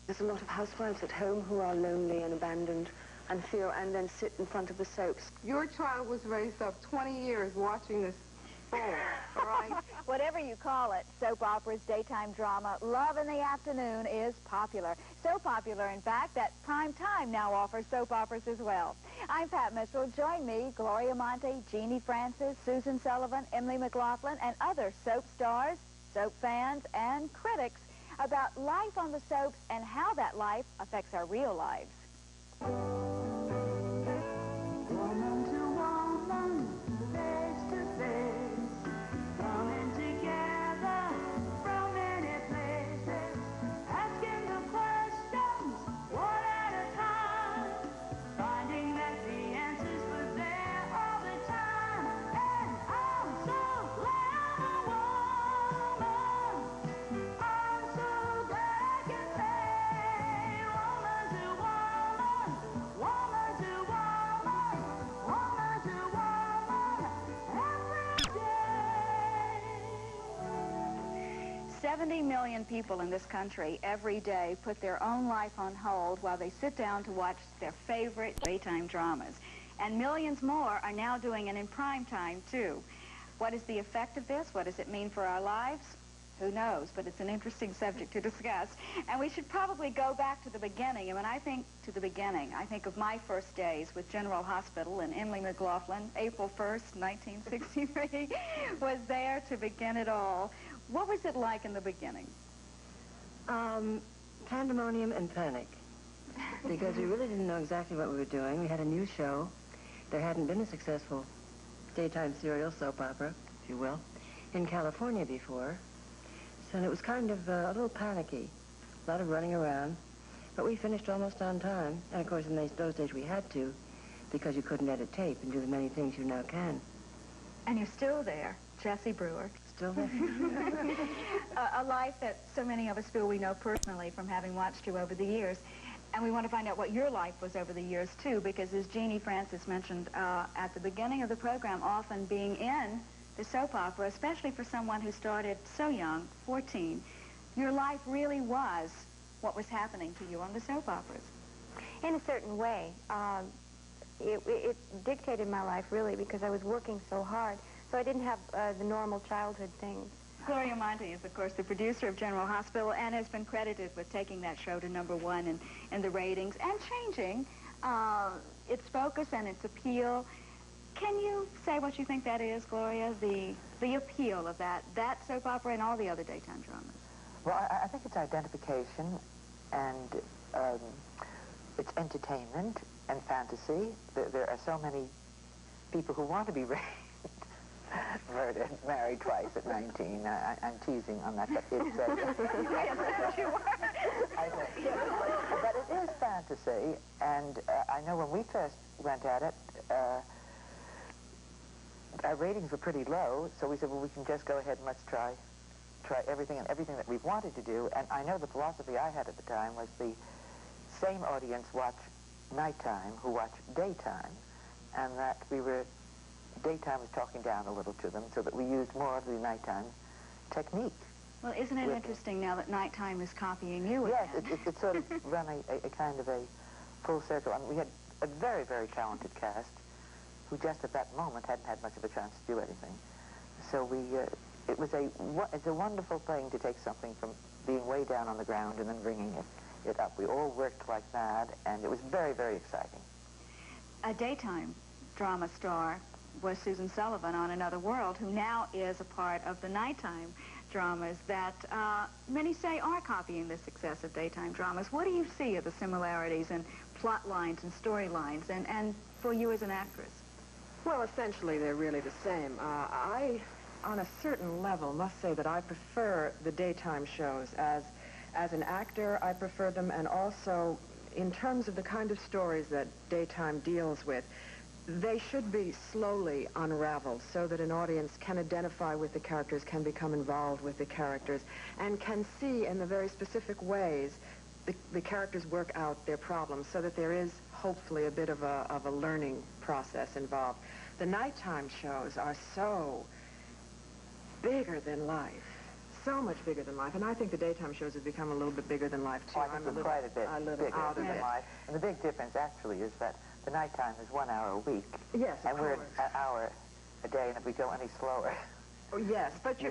There's a lot of housewives at home who are lonely and abandoned and feel, and then sit in front of the soaps. Your child was raised up 20 years watching this sport, all right? Whatever you call it, soap operas, daytime drama, Love in the Afternoon is popular. So popular, in fact, that prime time now offers soap operas as well. I'm Pat Mitchell. Join me, Glory Monty, Genie Francis, Susan Sullivan, Emily McClaughlin, and other soap stars, soap fans, and critics about life on the soaps and how that life affects our real lives. Woman to woman, face to face, coming together from many places, asking the questions one at a time, finding that the answers were there all the time. And I'm so glad I'm a woman. I'm so glad I can say woman to woman, woman to woman, woman to woman, every day. 70 million people in this country every day put their own life on hold while they sit down to watch their favorite daytime dramas. And millions more are now doing it in prime time, too. What is the effect of this? What does it mean for our lives? Who knows? But it's an interesting subject to discuss. And we should probably go back to the beginning. And when I think to the beginning, I think of my first days with General Hospital and Emily McClaughlin. April 1st, 1963 was there to begin it all. What was it like in the beginning? Pandemonium and panic. Because we really didn't know exactly what we were doing. We had a new show. There hadn't been a successful daytime serial soap opera, if you will, in California before. So it was kind of a little panicky, a lot of running around. But we finished almost on time. And, of course, in those days we had to, because you couldn't edit tape and do the many things you now can. And you're still there, Jessie Brewer. Still there? A life that so many of us feel we know personally from having watched you over the years. And we want to find out what your life was over the years, too, because as Genie Francis mentioned at the beginning of the program, often being in the soap opera, especially for someone who started so young, 14, your life really was what was happening to you on the soap operas. In a certain way. It dictated my life, really, because I was working so hard. So I didn't have the normal childhood things. Gloria Monty is, of course, the producer of General Hospital and has been credited with taking that show to #1 in the ratings and changing its focus and its appeal. Can you say what you think that is, Gloria, the appeal of that soap opera and all the other daytime dramas? Well, I think it's identification and it's entertainment and fantasy. There are so many people who want to be raped, murdered, married twice at 19. I'm teasing on that, but it's... Yes, you were. But it is fantasy, and I know when we first went at it, our ratings were pretty low, so we said, well, we can just go ahead and let's try everything that we've wanted to do. And I know the philosophy I had at the time was the same audience watch nighttime who watch daytime, and that daytime was talking down a little to them, so that we used more of the nighttime technique. Well, isn't it interesting now that nighttime is copying you again? Yes, it's sort of run a kind of a full circle. I mean, we had a very, very talented cast who just at that moment hadn't had much of a chance to do anything. So it's a wonderful thing to take something from being way down on the ground and then bringing it up. We all worked like mad, and it was very, very exciting. A daytime drama star was Susan Sullivan on Another World, who now is a part of the nighttime dramas that many say are copying the success of daytime dramas. What do you see of the similarities in plot lines and storylines, and for you as an actress? Well, essentially, they're really the same. I, on a certain level, must say that I prefer the daytime shows. As an actor, I prefer them, and also in terms of the kind of stories that daytime deals with, they should be slowly unraveled so that an audience can identify with the characters, can become involved with the characters, and can see in the very specific ways the characters work out their problems, so that there is hopefully a bit of a learning process involved. The nighttime shows are so bigger than life, so much bigger than life, and I think the daytime shows have become a little bit bigger than life, too. I think it's quite a bit bigger out of than it. life. And the big difference, actually, is that the nighttime is 1 hour a week. Yes, of and we're course. an hour a day, and if we go any slower... Oh, yes, but you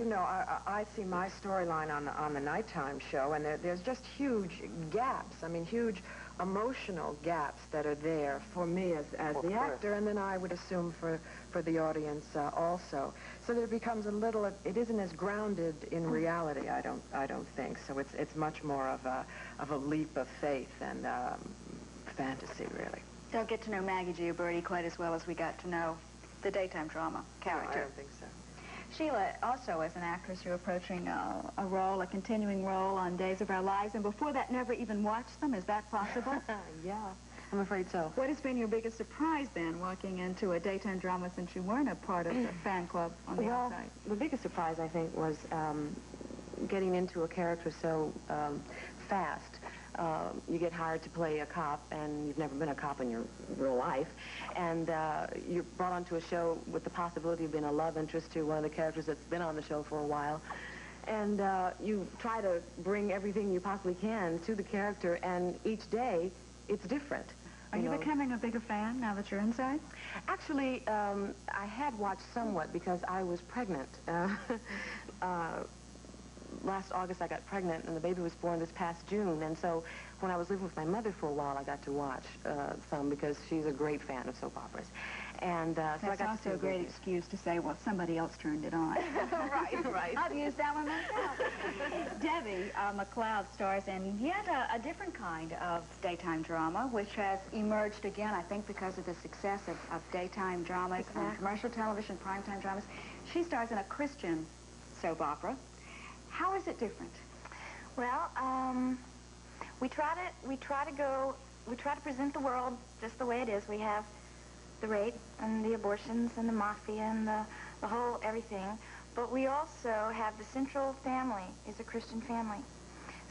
know, I see my storyline on the nighttime show, and there's just huge gaps. I mean, huge emotional gaps that are there for me as the actor, and then I would assume for the audience also. So there becomes a little. It isn't as grounded in reality. I don't think so. It's much more of a leap of faith and fantasy, really. Don't get to know Maggie Gioberti quite as well as we got to know the daytime drama character. No, I don't think so. Sheila, also as an actress, you're approaching a continuing role on Days of Our Lives, and before that, never even watched them. Is that possible? Yeah, I'm afraid so. What has been your biggest surprise, then, walking into a daytime drama since you weren't a part of the fan club on the outside? The biggest surprise, I think, was getting into a character so fast. You get hired to play a cop, and you've never been a cop in your real life, and you're brought onto a show with the possibility of being a love interest to one of the characters that's been on the show for a while, and you try to bring everything you possibly can to the character, and each day it's different. Are you becoming a bigger fan now that you're inside? Actually, I had watched somewhat because I was pregnant. Last August I got pregnant, and the baby was born this past June, and so when I was living with my mother for a while, I got to watch some because she's a great fan of soap operas. And so I got also a great excuse to say, well, somebody else turned it on. Right. I've used that one myself. Debbie McLeod stars in yet a different kind of daytime drama, which has emerged again, I think, because of the success of daytime dramas on commercial television, primetime dramas. She stars in a Christian soap opera. How is it different? Well, we try to present the world just the way it is. We have the rape and the abortions and the mafia and the whole everything. But we also have the central family is a Christian family.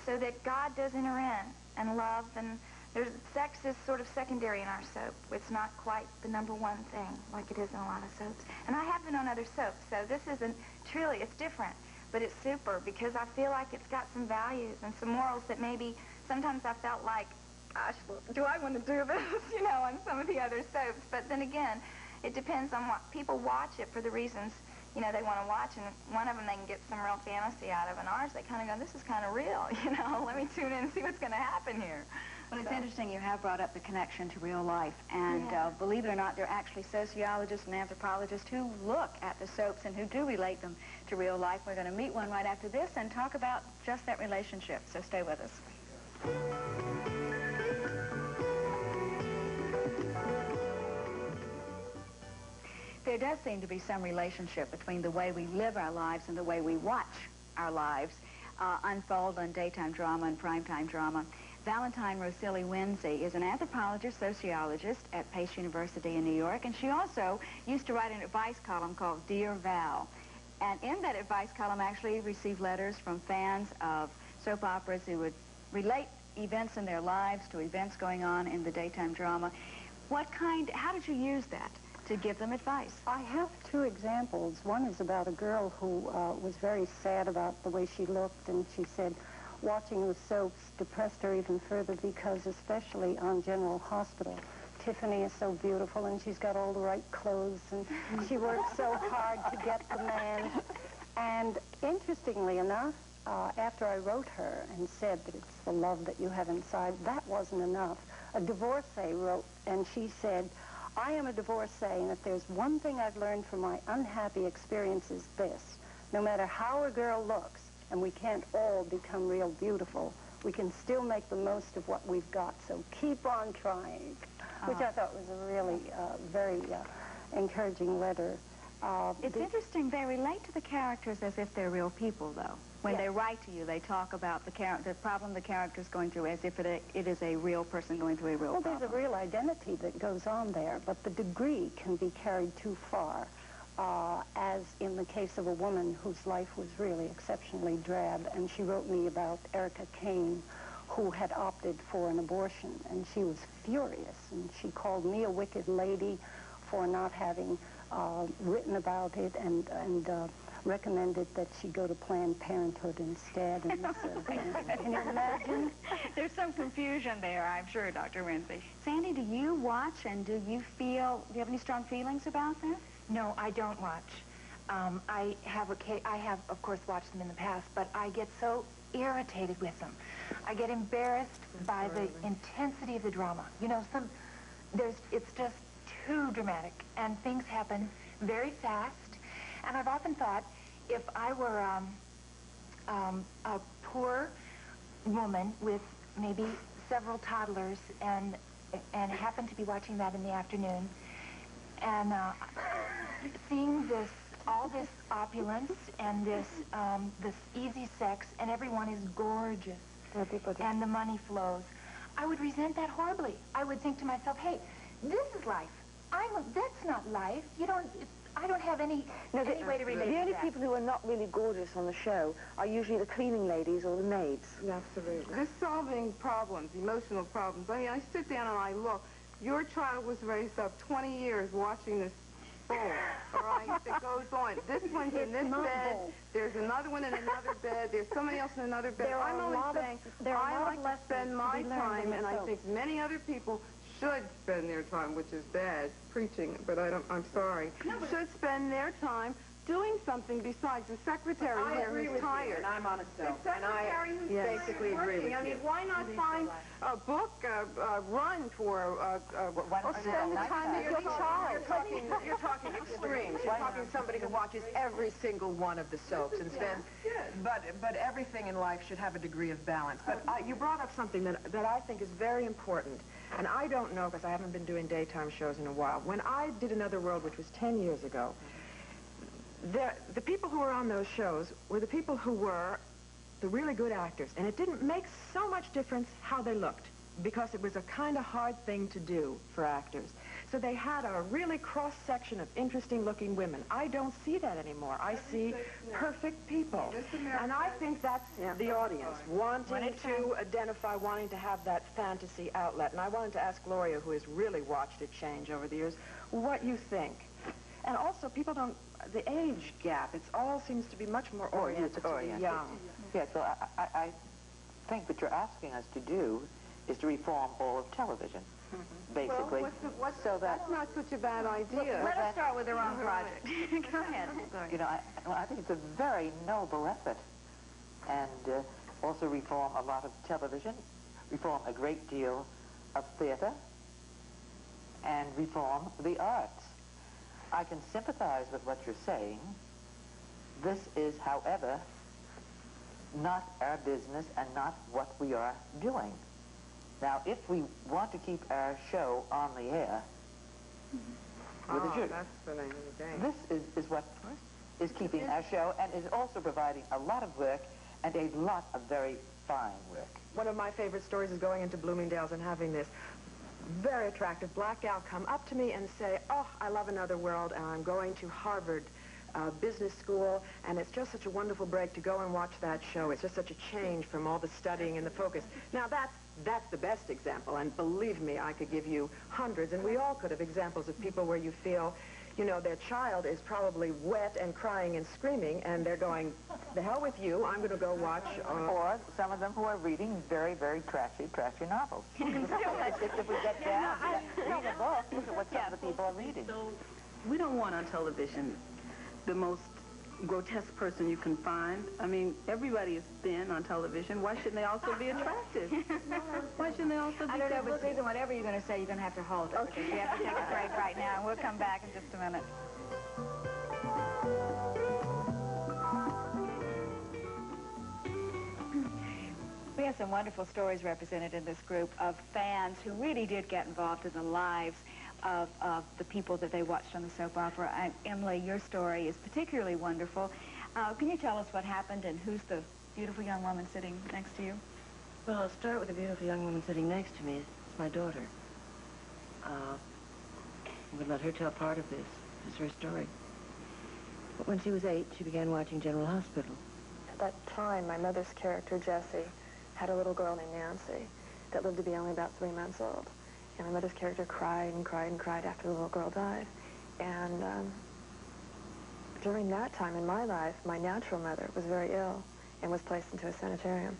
So that God does enter in and love, and sex is sort of secondary in our soap. It's not quite the #1 thing like it is in a lot of soaps. And I have been on other soaps, so this isn't truly, it's different. But it's super because I feel like it's got some values and some morals that maybe sometimes I felt like, gosh, do I want to do this, you know, on some of the other soaps? But then again, it depends on what people watch it for the reasons, you know, they want to watch. And one of them they can get some real fantasy out of, and ours they kind of go, this is kind of real, you know, let me tune in and see what's going to happen here. Well, it's interesting you have brought up the connection to real life, and believe it or not, there are actually sociologists and anthropologists who look at the soaps and who do relate them to real life. We're going to meet one right after this and talk about just that relationship, so stay with us. There does seem to be some relationship between the way we live our lives and the way we watch our lives unfold on daytime drama and primetime drama. Valentine Rosilli-Winsey is an anthropologist, sociologist at Pace University in New York, and she also used to write an advice column called Dear Val. And in that advice column actually received letters from fans of soap operas who would relate events in their lives to events going on in the daytime drama. How did you use that to give them advice? I have two examples. One is about a girl who was very sad about the way she looked, and she said watching the soaps depressed her even further because, especially on General Hospital, Tiffany is so beautiful and she's got all the right clothes and she works so hard to get the man. And interestingly enough, after I wrote her and said that it's the love that you have inside, that wasn't enough. A divorcee wrote, and she said, I am a divorcee, and if there's one thing I've learned from my unhappy experience is this: no matter how a girl looks, and we can't all become real beautiful, we can still make the most of what we've got, so keep on trying, which I thought was a really very encouraging letter. It's interesting, they relate to the characters as if they're real people, though. When they write to you, they talk about the problem the character's going through as if it is a real person going through a real problem. There's a real identity that goes on there, but the degree can be carried too far, as in the case of a woman whose life was really exceptionally drab. And she wrote me about Erica Kane, who had opted for an abortion, and she was furious, and she called me a wicked lady for not having written about it and recommended that she go to Planned Parenthood instead. And so, can you imagine? There's some confusion there, I'm sure, Dr. Wincy. Sandy, do you watch and do you have any strong feelings about that? No, I don't watch. I have, of course, watched them in the past, but I get so irritated with them. I get embarrassed by the intensity of the drama. You know, it's just too dramatic, and things happen very fast. And I've often thought, if I were a poor woman with maybe several toddlers and happened to be watching that in the afternoon, and seeing all this opulence and this easy sex, and everyone is gorgeous, and the money flows, I would resent that horribly. I would think to myself, hey, this is life. That's not life. I don't have any way to relate to The only that. people who are not really gorgeous on the show are usually the cleaning ladies or the maids. Absolutely. They're solving problems, emotional problems. I mean, I sit down and I look. Your child was raised up 20 years watching this bull, all right, that goes on. This one's in this bed. There's another one in another bed. There's somebody else in another bed. I'm only saying, I like to spend my time, and I think many other people should spend their time, which is bad, preaching, but I'm sorry, should spend their time doing something besides the secretary here who's tired. And I'm on a stove. The secretary who's basically agree with you. I mean, why not find a book, run for, or spend the time with your child? You're talking extremes. You're talking somebody who watches every single one of the soaps and spends. But everything in life should have a degree of balance. But you brought up something that I think is very important. And I don't know, because I haven't been doing daytime shows in a while. When I did Another World, which was 10 years ago, the people who were on those shows were the people who were the really good actors. And it didn't make so much difference how they looked, because it was a kind of hard thing to do for actors. So they had a really cross-section of interesting-looking women. I don't see that anymore. I see perfect people. And I think that's the audience, wanting to identify, wanting to have that fantasy outlet. And I wanted to ask Gloria, who has really watched it change over the years, what you think. And also, people don't, the age gap, it all seems to be much more oriented to the young. Yes, well, I think what you're asking us to do is to reform all of television, basically. Well, that's not such a bad idea. Let us start with their own project. Go ahead. Sorry. You know, I think it's a very noble effort. And also reform a lot of television, reform a great deal of theater, and reform the arts. I can sympathize with what you're saying. This is, however, not our business and not what we are doing. Now, if we want to keep our show on the air with a jury, that's the name of the game. this is what is keeping our show and is also providing a lot of work and a lot of very fine work. One of my favorite stories is going into Bloomingdale's and having this very attractive black gal come up to me and say, oh, I love Another World, and I'm going to Harvard business school, and it's just such a wonderful break to go and watch that show. It's just such a change from all the studying and the focus. Now, that's the best example, and believe me, I could give you hundreds, and we all could have examples of people where you feel, you know, their child is probably wet and crying and screaming, and they're going, the hell with you, I'm going to go watch... Or some of them who are reading very, very trashy novels. If we get down, read a book, look at what some of the people are reading. So we don't want on television the most grotesque person you can find. I mean, everybody is thin on television. Why shouldn't they also be attractive? Why shouldn't they also be I don't know, but Susan, whatever you're going to say, you're going to have to hold it. Okay. We have to take a break right now, and we'll come back in just a minute. We have some wonderful stories represented in this group of fans who really did get involved in the lives of the people that they watched on the soap opera. And Emily, your story is particularly wonderful. Can you tell us what happened and who's the beautiful young woman sitting next to you? Well, I'll start with the beautiful young woman sitting next to me. It's my daughter. I'm going to let her tell part of this. This is her story. But when she was 8, she began watching General Hospital. At that time, my mother's character, Jessie, had a little girl named Nancy that lived to be only about 3 months old. And my mother's character cried and cried and cried after the little girl died. And during that time in my life, my natural mother was very ill and was placed into a sanitarium.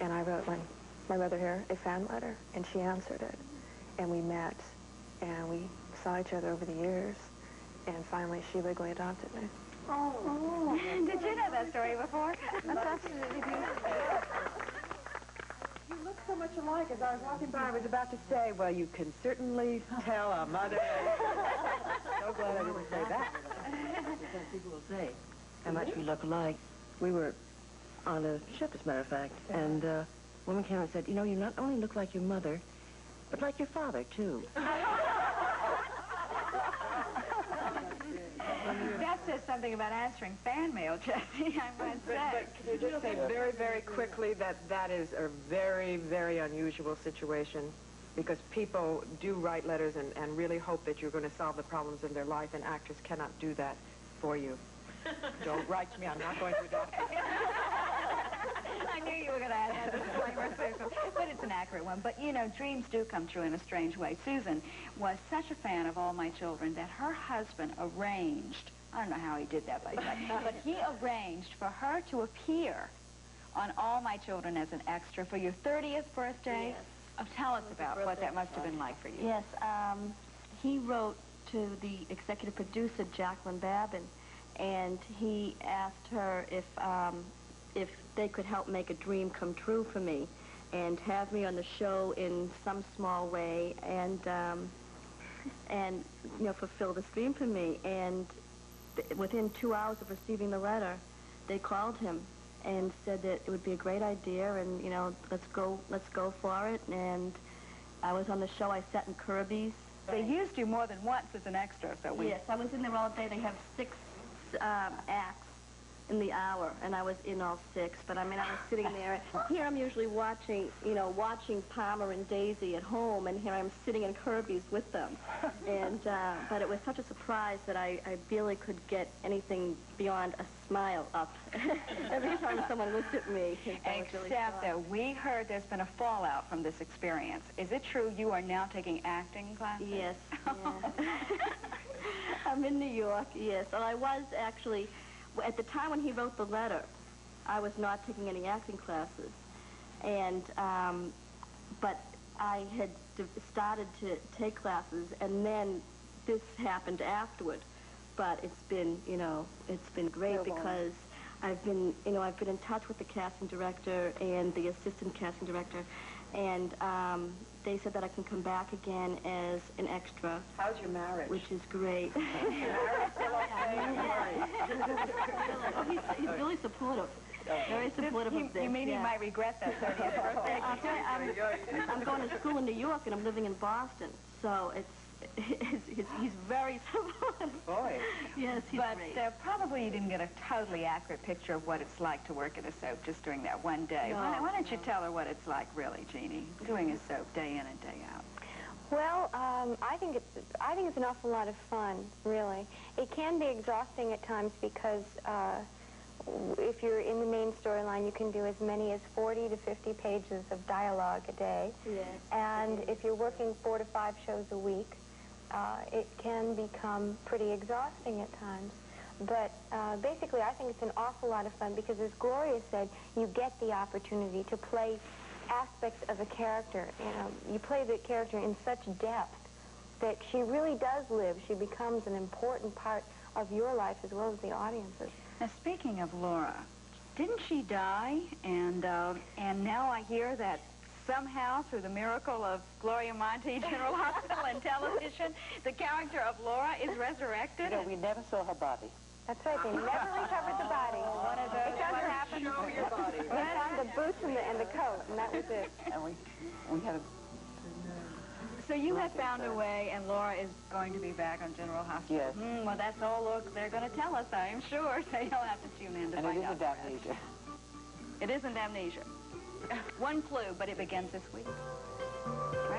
And I wrote my mother here a fan letter, and she answered it. And we met, and we saw each other over the years, and finally she legally adopted me. Oh. Did you know that story before? That's absolutely beautiful. You look so much alike. As I was walking by, I was about to say, well, you can certainly tell a mother. So glad I didn't say that. Because people will say how much we look alike. We were on a ship, as a matter of fact, and a woman came and said, you know, you not only look like your mother, but like your father, too. That says something about answering fan mail, Jesse, I must say. But can you just say very, very quickly that that is a very, very unusual situation, because people do write letters and really hope that you're going to solve the problems in their life, and actors cannot do that for you. Don't write to me. I'm not going to adopt you. I knew you were going to add that disclaimer, Susan. But it's an accurate one. But, you know, dreams do come true in a strange way. Susan was such a fan of All My Children that her husband arranged, I don't know how he did that, by the way, but he arranged for her to appear on All My Children as an extra for your 30th birthday. Yes. Tell us about what that must have been like for you. Yes, he wrote to the executive producer, Jacqueline Babin, and he asked her if they could help make a dream come true for me and have me on the show in some small way and you know, fulfill this dream for me. And within 2 hours of receiving the letter, they called him and said that it would be a great idea, and you know, let's go for it. And I was on the show. I sat in Kirby's. They used you more than once as an extra, so Yes, I was in there all day. They have 6 acts in the hour, and I was in all 6. But I mean, I was sitting there. Here I'm usually watching, you know, watching Palmer and Daisy at home, and here I'm sitting in Kirby's with them. And but it was such a surprise that I barely could get anything beyond a smile up every time someone looked at me. Except that we heard there's been a fallout from this experience. Is it true you are now taking acting classes? Yes. I'm in New York, yes. And I was actually, at the time when he wrote the letter, I was not taking any acting classes. And, but I had started to take classes, and then this happened afterward. But it's been, you know, it's been great because I've been, you know, I've been in touch with the casting director and the assistant casting director, and they said that I can come back again as an extra. How's your marriage? Which is great. He's really supportive. Very supportive of this. You mean he might regret that 30th birthday? I'm going to school in New York, and I'm living in Boston, so he's very supportive. Boy. Yes, he's great. But probably you didn't get a totally accurate picture of what it's like to work at a soap just during that one day. No, why don't you tell her what it's like, really, Genie, doing a soap day in and day out? Well, I think it's an awful lot of fun, really. It can be exhausting at times because if you're in the main storyline, you can do as many as 40 to 50 pages of dialogue a day. Yes. And if you're working 4 to 5 shows a week, it can become pretty exhausting at times. But basically, I think it's an awful lot of fun because, as Gloria said, you get the opportunity to play aspects of a character. You know, you play the character in such depth that she really does live. She becomes an important part of your life as well as the audience's. Now, speaking of Laura, didn't she die? And now I hear that somehow, through the miracle of Glory Monty General Hospital and television, the character of Laura is resurrected. You know, we never saw her body. That's right. They never recovered the body. One of those. What happened? Show your body. They found the boots and the coat, and that was it. And we had a... So you have found a way, and Laura is going to be back on General Hospital. Yes. Well, that's all they're going to tell us, I am sure. So you'll have to tune in to find out. And it isn't amnesia. It isn't amnesia. One clue, but it begins this week. Right?